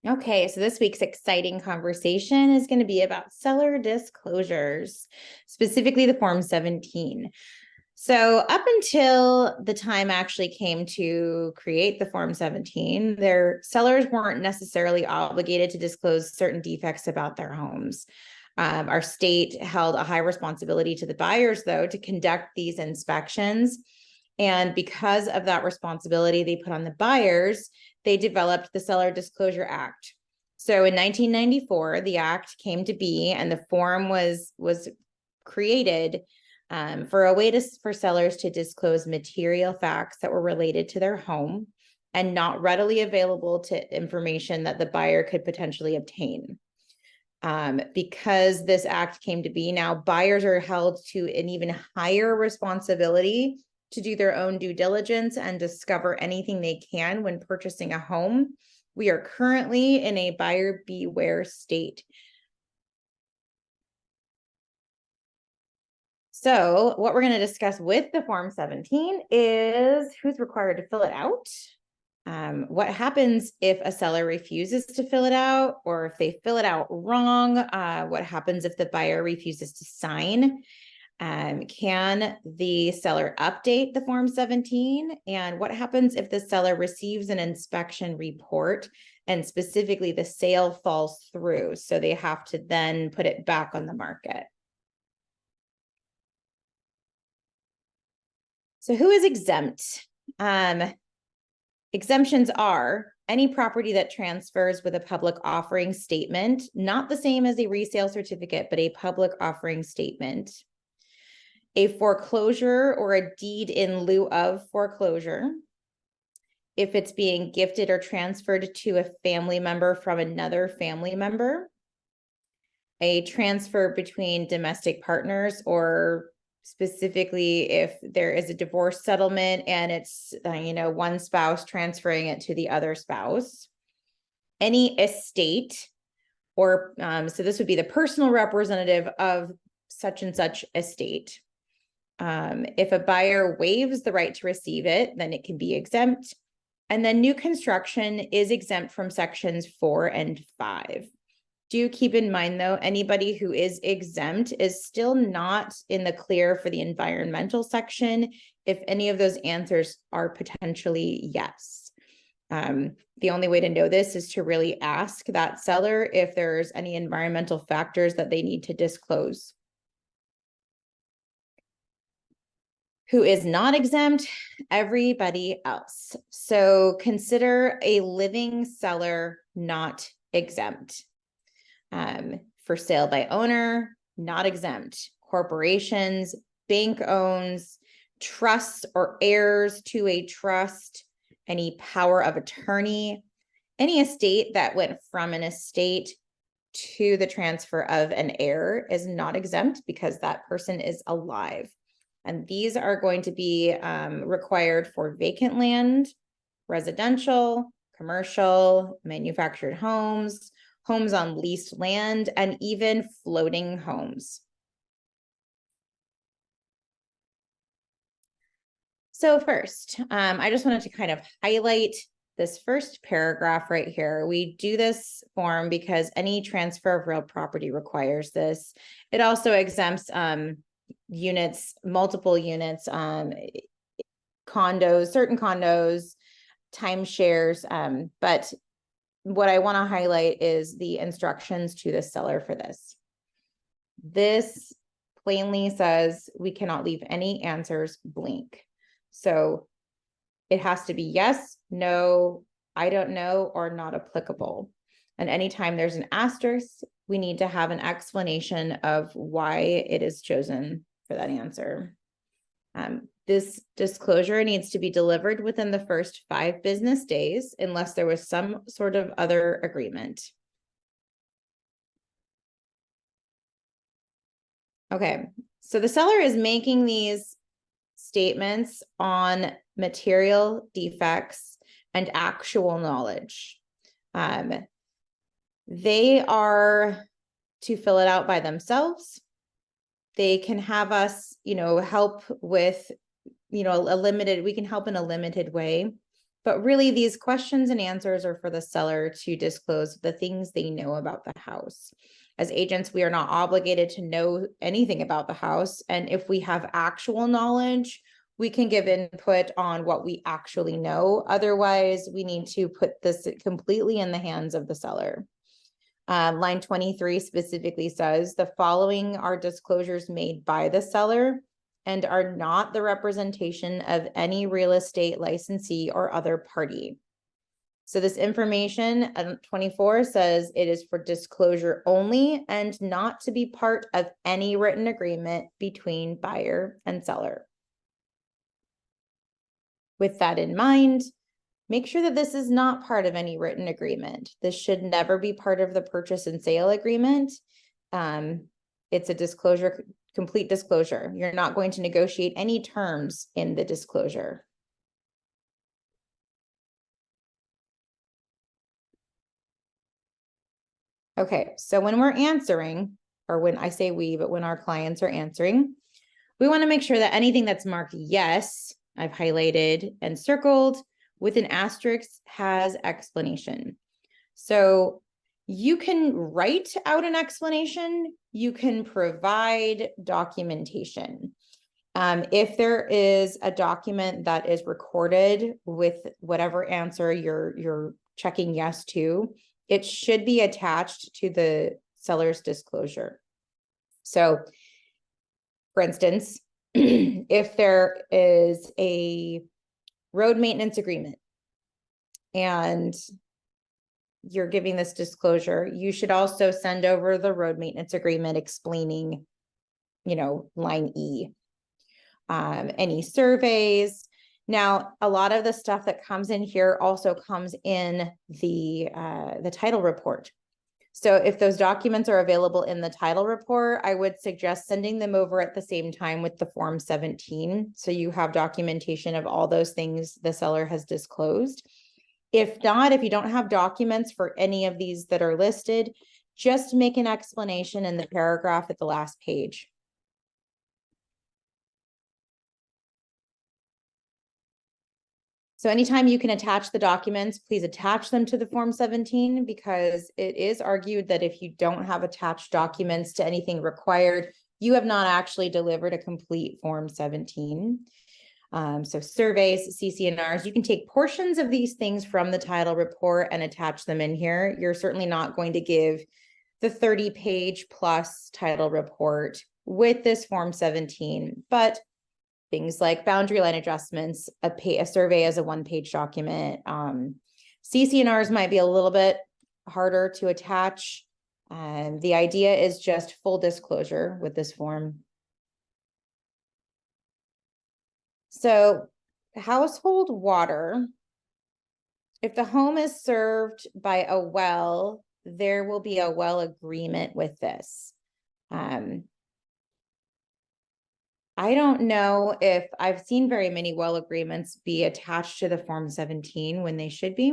Okay, so this week's exciting conversation is going to be about seller disclosures, specifically the Form 17. So up until the time actually came to create the Form 17, their sellers weren't necessarily obligated to disclose certain defects about their homes. Our state held a high responsibility to the buyers, though, to conduct these inspections. And because of that responsibility they put on the buyers, they developed the Seller Disclosure Act. So in 1994, the act came to be, and the form was created for a way for sellers to disclose material facts that were related to their home and not readily available to information that the buyer could potentially obtain. Because this act came to be, now buyers are held to an even higher responsibility to do their own due diligence and discover anything they can when purchasing a home. We are currently in a buyer beware state. So what we're going to discuss with the Form 17 is who's required to fill it out. What happens if a seller refuses to fill it out, or if they fill it out wrong? What happens if the buyer refuses to sign? Can the seller update the Form 17? And what happens if the seller receives an inspection report and specifically the sale falls through? So they have to then put it back on the market. So who is exempt? Exemptions are any property that transfers with a public offering statement, not the same as a resale certificate, but a public offering statement. A foreclosure or a deed in lieu of foreclosure. If it's being gifted or transferred to a family member from another family member. A transfer between domestic partners, or specifically if there is a divorce settlement and it's one spouse transferring it to the other spouse. Any estate, or so this would be the personal representative of such and such estate. If a buyer waives the right to receive it, then it can be exempt. And then new construction is exempt from sections 4 and 5. Do keep in mind, though, anybody who is exempt is still not in the clear for the environmental section if any of those answers are potentially yes. The only way to know this is to really ask that seller if there's any environmental factors that they need to disclose. Who is not exempt? Everybody else. So consider a living seller not exempt. For sale by owner, not exempt. Corporations, bank owns, trusts or heirs to a trust, any power of attorney, any estate that went from an estate to the transfer of an heir is not exempt because that person is alive. And these are going to be required for vacant land, residential, commercial, manufactured homes, homes on leased land, and even floating homes. So first, I just wanted to kind of highlight this first paragraph right here. We do this form because any transfer of real property requires this. It also exempts units, multiple units, condos, certain condos, timeshares, but what I want to highlight is the instructions to the seller for this. This plainly says we cannot leave any answers blank. So it has to be yes, no, I don't know, or not applicable. And anytime there's an asterisk, we need to have an explanation of why it is chosen for that answer. This disclosure needs to be delivered within the first 5 business days unless there was some sort of other agreement. Okay, so the seller is making these statements on material defects and actual knowledge. They are to fill it out by themselves. They can have us, help with, we can help in a limited way. But really, these questions and answers are for the seller to disclose the things they know about the house. As agents, we are not obligated to know anything about the house. And if we have actual knowledge, we can give input on what we actually know. Otherwise, we need to put this completely in the hands of the seller. Line 23 specifically says the following are disclosures made by the seller and are not the representation of any real estate licensee or other party. So this information, 24 says it is for disclosure only and not to be part of any written agreement between buyer and seller. With that in mind, make sure that this is not part of any written agreement. This should never be part of the purchase and sale agreement. It's a disclosure, complete disclosure. You're not going to negotiate any terms in the disclosure. Okay, so when we're answering, or when I say we, but when our clients are answering, we want to make sure that anything that's marked yes, I've highlighted and circled with an asterisk has explanation. So you can write out an explanation, you can provide documentation. If there is a document that is recorded with whatever answer you're checking yes to, it should be attached to the seller's disclosure. So, for instance, if there is a road maintenance agreement and you're giving this disclosure, you should also send over the road maintenance agreement explaining, line E. Any surveys. Now, a lot of the stuff that comes in here also comes in the title report. So if those documents are available in the title report, I would suggest sending them over at the same time with the Form 17. So you have documentation of all those things the seller has disclosed. If not, if you don't have documents for any of these that are listed, just make an explanation in the paragraph at the last page. So anytime you can attach the documents, please attach them to the Form 17, because it is argued that if you don't have attached documents to anything required, you have not actually delivered a complete Form 17. So surveys, CC&Rs, you can take portions of these things from the title report and attach them in here. You're certainly not going to give the 30-page plus title report with this Form 17, but things like boundary line adjustments, a survey as a one-page document. CC&Rs might be a little bit harder to attach. The idea is just full disclosure with this form. So household water, if the home is served by a well, there will be a well agreement with this. I don't know if I've seen very many well agreements be attached to the Form 17 when they should be.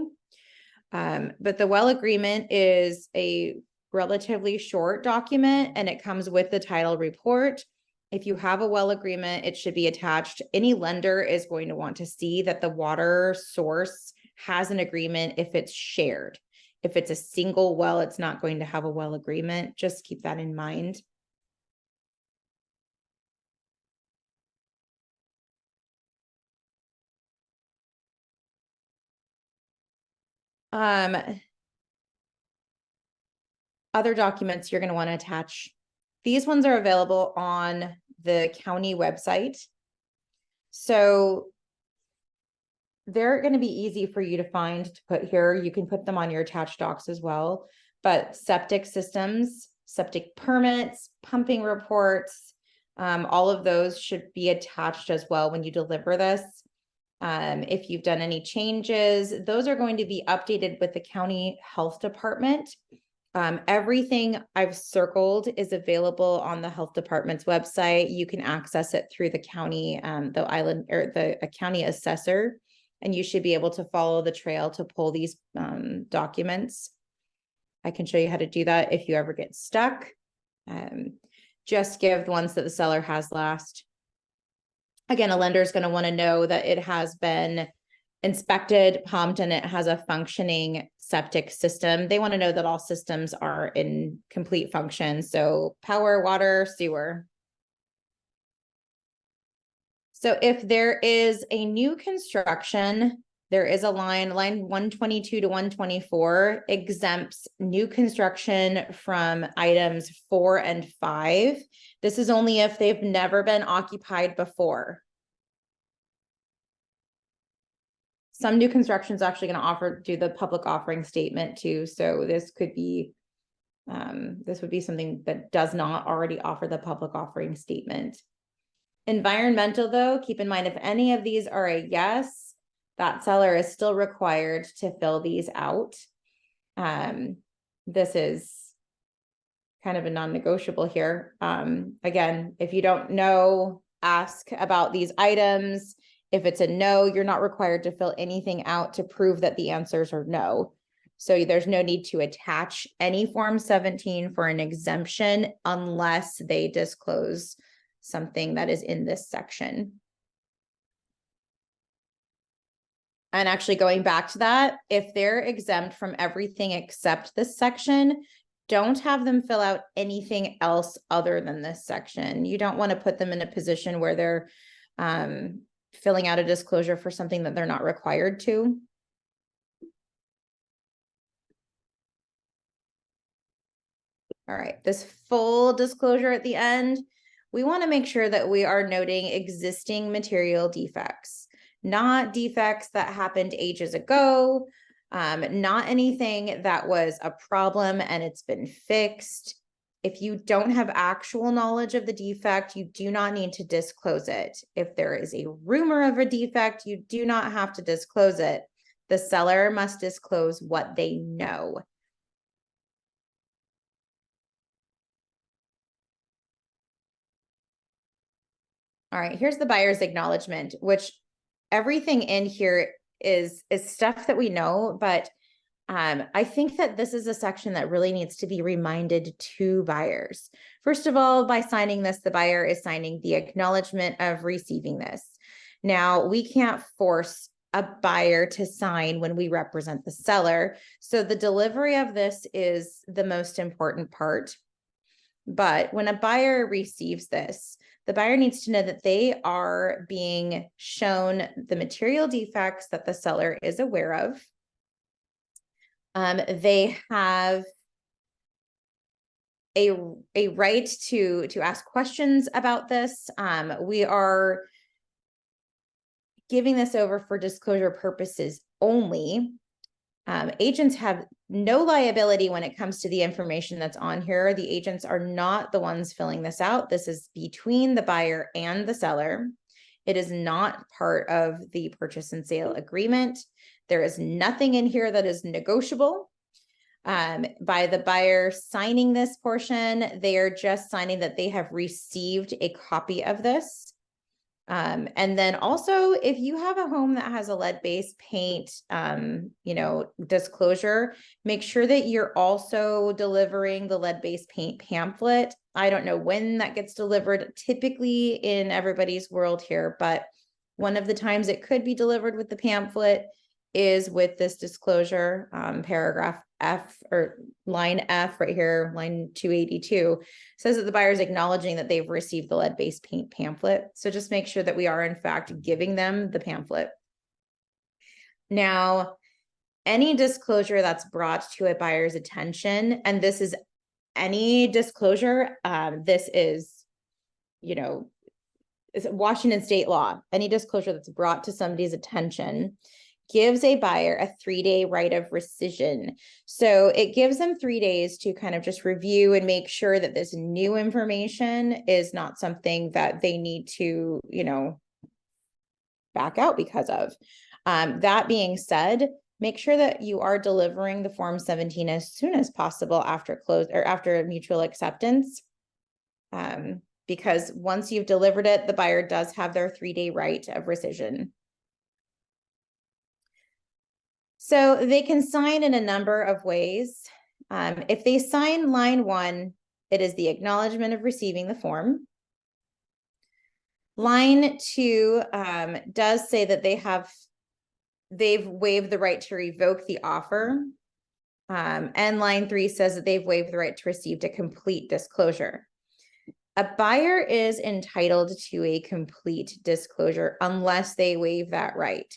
But the well agreement is a relatively short document and it comes with the title report. If you have a well agreement, it should be attached. Any lender is going to want to see that the water source has an agreement if it's shared. If it's a single well, it's not going to have a well agreement. Just keep that in mind. Other documents you're going to want to attach. These ones are available on the county website. So they're going to be easy for you to find to put here. You can put them on your attached docs as well. But septic systems, septic permits, pumping reports, all of those should be attached as well when you deliver this. If you've done any changes, those are going to be updated with the county health department. Everything I've circled is available on the health department's website. You can access it through the county, the county assessor, and you should be able to follow the trail to pull these documents. I can show you how to do that if you ever get stuck. Just give the ones that the seller has last. Again, a lender is going to want to know that it has been inspected, pumped, and it has a functioning septic system. They want to know that all systems are in complete function. So power, water, sewer. So if there is a new construction, there is a line 122 to 124 exempts new construction from items 4 and 5. This is only if they've never been occupied before. Some new construction is actually going to do the public offering statement too. So this could be, this would be something that does not already offer the public offering statement. Environmental, though, keep in mind, if any of these are a yes, that seller is still required to fill these out. This is kind of a non-negotiable here. Again, if you don't know, ask about these items. If it's a no, you're not required to fill anything out to prove that the answers are no. So there's no need to attach any Form 17 for an exemption unless they disclose something that is in this section. And actually going back to that, if they're exempt from everything except this section, don't have them fill out anything else other than this section. You don't want to put them in a position where they're filling out a disclosure for something that they're not required to. All right, this full disclosure at the end, we want to make sure that we are noting existing material defects, not defects that happened ages ago, not anything that was a problem and it's been fixed. If you don't have actual knowledge of the defect, you do not need to disclose it. If there is a rumor of a defect, you do not have to disclose it. The seller must disclose what they know. All right, here's the buyer's acknowledgement, which everything in here is stuff that we know, but I think that this is a section that really needs to be reminded to buyers. First of all, by signing this, the buyer is signing the acknowledgement of receiving this. Now, we can't force a buyer to sign when we represent the seller. So the delivery of this is the most important part. But when a buyer receives this, the buyer needs to know that they are being shown the material defects that the seller is aware of. They have a right to ask questions about this. We are giving this over for disclosure purposes only. Agents have no liability when it comes to the information that's on here. The agents are not the ones filling this out. This is between the buyer and the seller. It is not part of the purchase and sale agreement. There is nothing in here that is negotiable. By the buyer signing this portion, they are just signing that they have received a copy of this. And then also, if you have a home that has a lead-based paint, disclosure, make sure that you're also delivering the lead-based paint pamphlet. I don't know when that gets delivered, typically in everybody's world here, but one of the times it could be delivered with the pamphlet is with this disclosure, paragraph F or line F right here, line 282, says that the buyer is acknowledging that they've received the lead-based paint pamphlet. So just make sure that we are in fact giving them the pamphlet. Now, any disclosure that's brought to a buyer's attention, and this is any disclosure, this is, it's Washington state law, any disclosure that's brought to somebody's attention gives a buyer a 3-day right of rescission. So it gives them 3 days to kind of just review and make sure that this new information is not something that they need to, back out because of. That being said, make sure that you are delivering the Form 17 as soon as possible after close or after mutual acceptance. Because once you've delivered it, the buyer does have their 3-day right of rescission. So they can sign in a number of ways. If they sign line 1, it is the acknowledgement of receiving the form. Line 2 does say that they have they've waived the right to revoke the offer. And line 3 says that they've waived the right to receive a complete disclosure. A buyer is entitled to a complete disclosure unless they waive that right.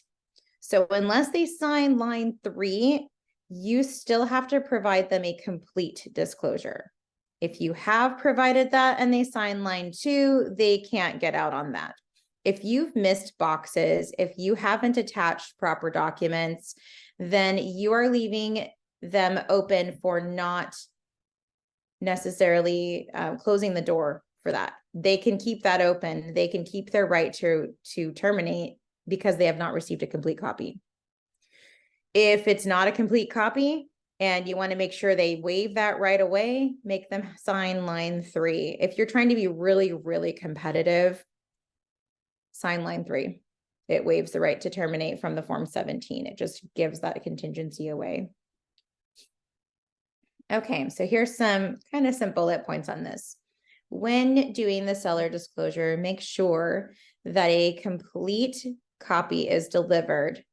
So unless they sign line 3, you still have to provide them a complete disclosure. If you have provided that and they sign line 2, they can't get out on that. If you've missed boxes, if you haven't attached proper documents, then you are leaving them open for not necessarily closing the door for that. They can keep that open. They can keep their right to terminate because they have not received a complete copy. If it's not a complete copy and you want to make sure they waive that right away, make them sign line 3. If you're trying to be really, really competitive, sign line 3. It waives the right to terminate from the Form 17. It just gives that contingency away. Okay, so here's some bullet points on this. When doing the seller disclosure, make sure that a complete copy is delivered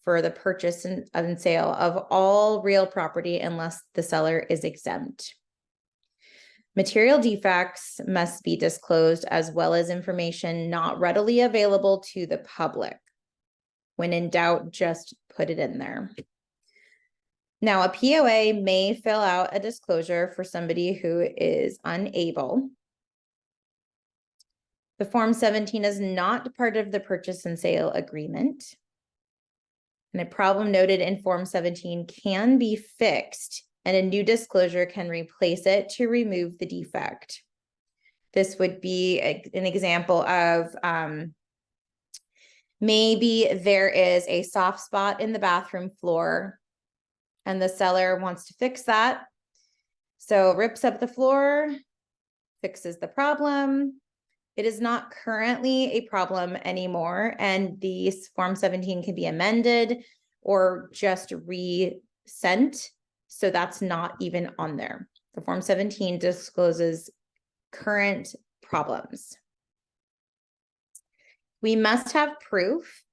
for the purchase and sale of all real property unless the seller is exempt. Material defects must be disclosed as well as information not readily available to the public. When in doubt, just put it in there. Now, a POA may fill out a disclosure for somebody who is unable. The Form 17 is not part of the purchase and sale agreement. And a problem noted in Form 17 can be fixed, and a new disclosure can replace it to remove the defect. This would be an example of maybe there is a soft spot in the bathroom floor and the seller wants to fix that. So rips up the floor, fixes the problem. It is not currently a problem anymore, and the Form 17 can be amended or just resent. So that's not even on there. The Form 17 discloses current problems. We must have proof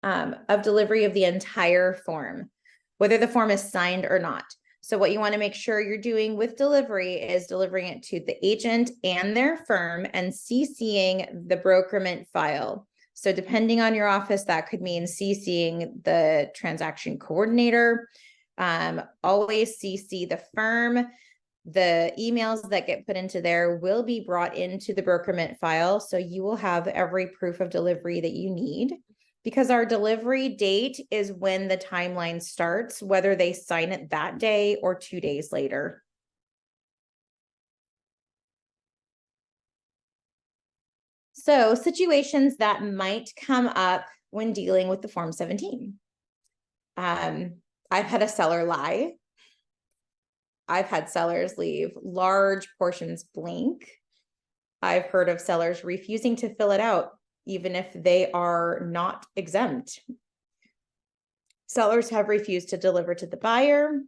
of delivery of the entire form, whether the form is signed or not. So what you want to make sure you're doing with delivery is delivering it to the agent and their firm and CCing the brokerment file. So depending on your office, that could mean CCing the transaction coordinator. Always CC the firm. The emails that get put into there will be brought into the brokerment file. So you will have every proof of delivery that you need, because our delivery date is when the timeline starts, whether they sign it that day or 2 days later. So situations that might come up when dealing with the Form 17. I've had a seller lie. I've had sellers leave large portions blank. I've heard of sellers refusing to fill it out, even if they are not exempt. Sellers have refused to deliver to the buyer.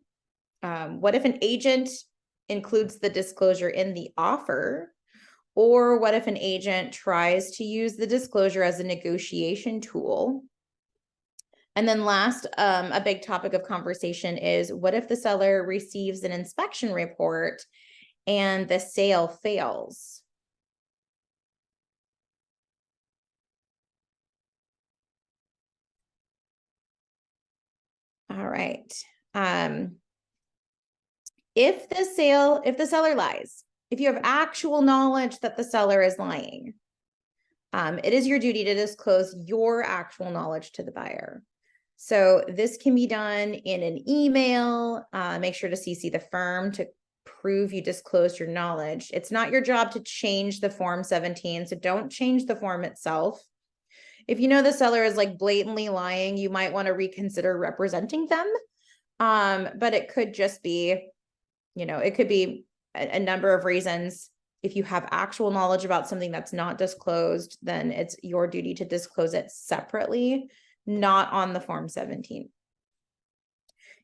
What if an agent includes the disclosure in the offer? Or what if an agent tries to use the disclosure as a negotiation tool? And then last, a big topic of conversation is, what if the seller receives an inspection report and the sale fails? All right. If the seller lies, if you have actual knowledge that the seller is lying, it is your duty to disclose your actual knowledge to the buyer. So this can be done in an email. Make sure to CC the firm to prove you disclosed your knowledge. It's not your job to change the Form 17, so don't change the form itself. If you know the seller is like blatantly lying, you might want to reconsider representing them. But it could just be, it could be a number of reasons. If you have actual knowledge about something that's not disclosed, then it's your duty to disclose it separately, not on the Form 17.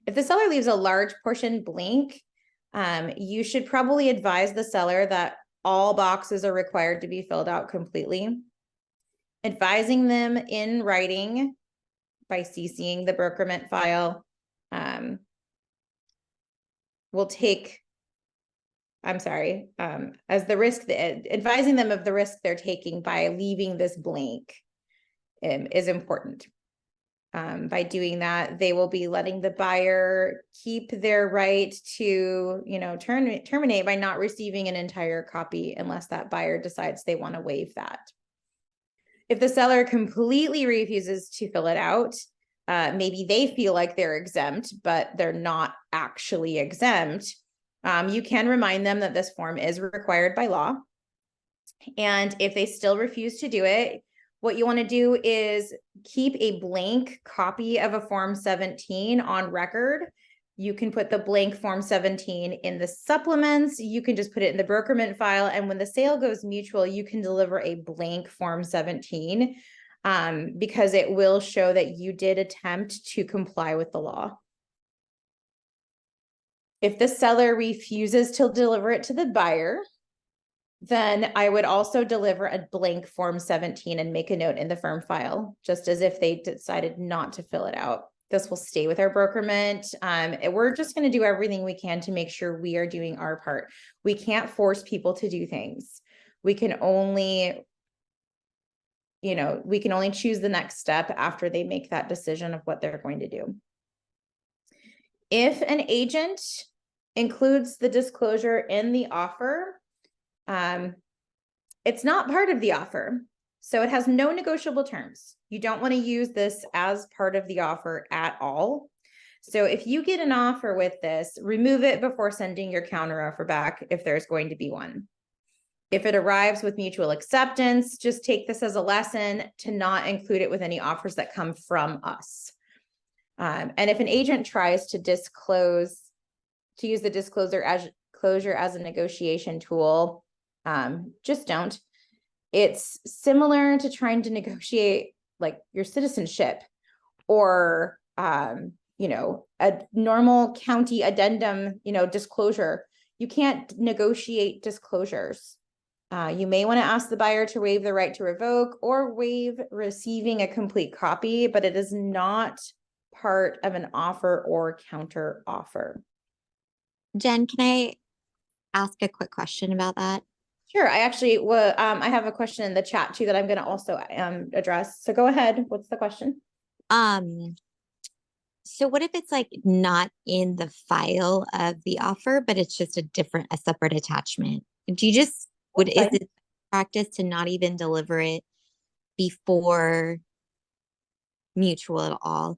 If the seller leaves a large portion blank, you should probably advise the seller that all boxes are required to be filled out completely. Advising them in writing by CCing the brokerment file. We'll take, I'm sorry, as the risk, advising them of the risk they're taking by leaving this blank is important. By doing that, they will be letting the buyer keep their right to, terminate by not receiving an entire copy unless that buyer decides they want to waive that. If the seller completely refuses to fill it out, maybe they feel like they're exempt, but they're not actually exempt. You can remind them that this form is required by law. And if they still refuse to do it, what you want to do is keep a blank copy of a Form 17 on record. You can put the blank Form 17 in the supplements. You can just put it in the brokerment file. And when the sale goes mutual, you can deliver a blank Form 17 because it will show that you did attempt to comply with the law. If the seller refuses to deliver it to the buyer, then I would also deliver a blank Form 17 and make a note in the firm file, just as if they decided not to fill it out. This will stay with our brokerment. We're just going to do everything we can to make sure we are doing our part. We can't force people to do things. We can only, choose the next step after they make that decision of what they're going to do. If an agent includes the disclosure in the offer, it's not part of the offer. So it has no negotiable terms. You don't want to use this as part of the offer at all. So if you get an offer with this, remove it before sending your counteroffer back if there's going to be one. If it arrives with mutual acceptance, just take this as a lesson to not include it with any offers that come from us. And if an agent tries to use the disclosure as a negotiation tool, just don't. It's similar to trying to negotiate like your citizenship or, a normal county addendum, disclosure. You can't negotiate disclosures. You may want to ask the buyer to waive the right to revoke or waive receiving a complete copy, but it is not part of an offer or counter offer. Jen, can I ask a quick question about that? Sure. I actually, I have a question in the chat too that I'm going to also address. So go ahead. What's the question? So what if it's like not in the file of the offer, but it's just a separate attachment? Do you just, is it practice to not even deliver it before mutual at all?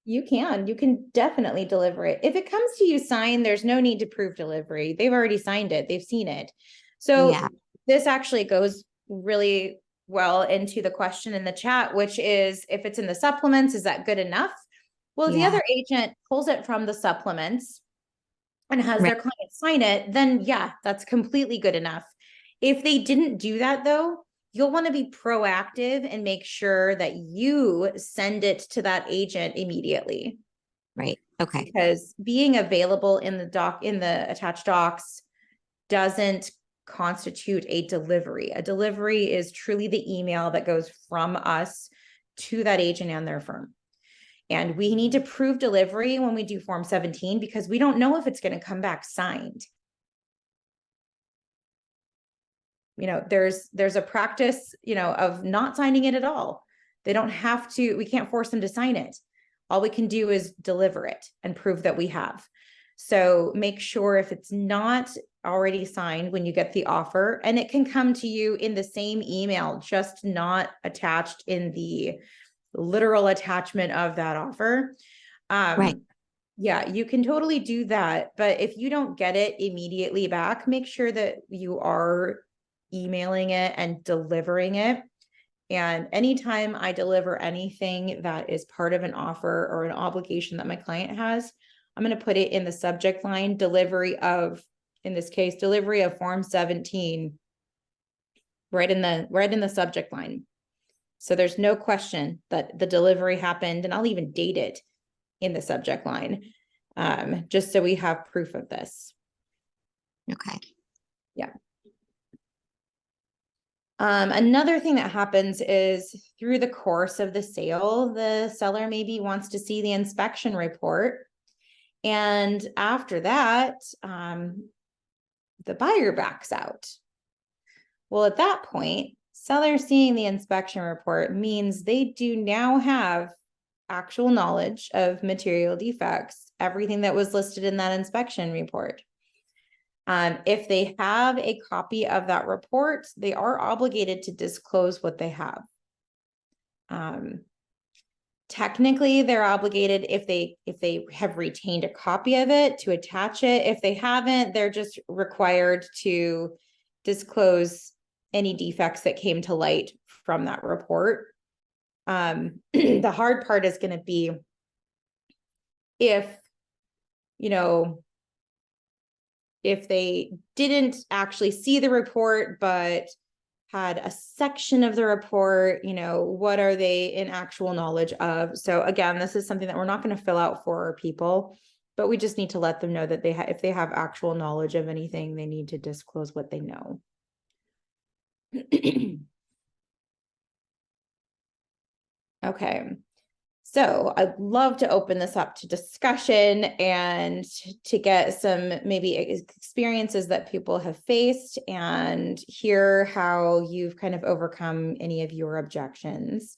You can definitely deliver it. If it comes to you signed, there's no need to prove delivery. They've already signed it. They've seen it. So yeah. This actually goes really well into the question in the chat, which is if it's in the supplements, is that good enough? Well, if the other agent pulls it from the supplements and has their client sign it, then yeah, that's completely good enough. If they didn't do that though, you'll want to be proactive and make sure that you send it to that agent immediately. Right. Okay. Because being available in the attached docs doesn't constitute a delivery. A delivery is truly the email that goes from us to that agent and their firm. And we need to prove delivery when we do Form 17 because we don't know if it's going to come back signed. There's a practice, of not signing it at all. They don't have to, we can't force them to sign it. All we can do is deliver it and prove that we have. So make sure if it's not already signed when you get the offer, and it can come to you in the same email, just not attached in the literal attachment of that offer. Right. Yeah, you can totally do that. But if you don't get it immediately back, make sure that you are emailing it and delivering it. And anytime I deliver anything that is part of an offer or an obligation that my client has, I'm going to put it in the subject line, delivery of, in this case, delivery of Form 17, right in the subject line. So there's no question that the delivery happened, and I'll even date it in the subject line, just so we have proof of this. Okay. Yeah. Another thing that happens is through the course of the sale, the seller maybe wants to see the inspection report. And after that, the buyer backs out. Well, at that point, seller seeing the inspection report means they do now have actual knowledge of material defects, everything that was listed in that inspection report. If they have a copy of that report, they are obligated to disclose what they have. Technically, they're obligated if they have retained a copy of it to attach it. If they haven't, they're just required to disclose any defects that came to light from that report. The hard part is going to be if, if they didn't actually see the report, but had a section of the report, what are they in actual knowledge of? So again, this is something that we're not going to fill out for our people, but we just need to let them know that if they have actual knowledge of anything, they need to disclose what they know. Okay. So I'd love to open this up to discussion and to get some maybe experiences that people have faced and hear how you've kind of overcome any of your objections.